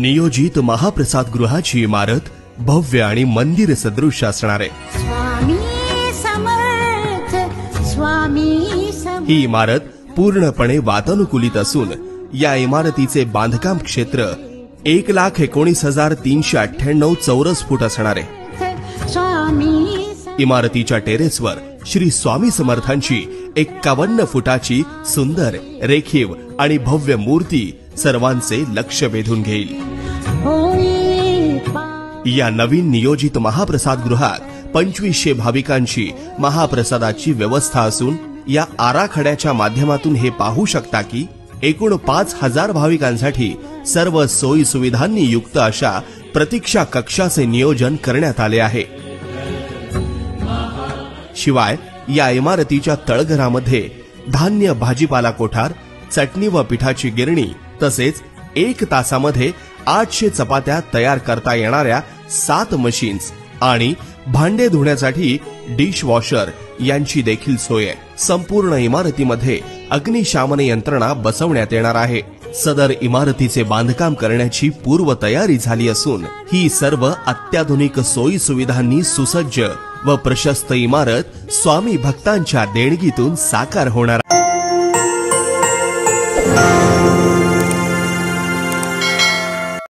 नियोजित महाप्रसाद गृहाची इमारत भव्य आणि मंदिर सदृश असणार आहे। ही इमारत पूर्णपणे वातानुकूलित असून या इमारतीचे बांधकाम क्षेत्र 1,19,398 चौरस फूट असणार आहे। इमारतीच्या टेरेसवर श्री स्वामी समर्थांची 51 फुटाची सुंदर रेखीव आणि भव्य मूर्ती सर्वांचे लक्ष वेधून घेईल। या नवीन नियोजित महाप्रसाद गृहात 2500 भाविकांची महाप्रसादाची व्यवस्था असून या आराखड्याच्या माध्यमातून हे पाहू शकता की एकूण 5000 भाविकांसाठी सर्व सोयी सुविधांनी युक्त अशा प्रतीक्षा कक्षाचे नियोजन करण्यात आले आहे। शिवाय या इमारतीच्या तळघरामध्ये धान्य भाजीपाला कोठार, चटणी व पिठाची गिरणी तसेच 1 तासामध्ये 800 चपात्या तयार करता येणाऱ्या 7 मशीन्स आणि भांडे धुण्यासाठी डिश वॉशर यांची देखील सोय आहे। संपूर्ण इमारतीमध्ये अग्निशामन यंत्रणा बसवण्यात येणार आहे। सदर इमारतीचे बांधकाम करण्याची पूर्वतयारी झाली असून ही सर्व अत्याधुनिक सोयी सुविधांनी सुसज्ज व प्रशस्त इमारत स्वामी भक्तांच्या देणगीतून साकार होणार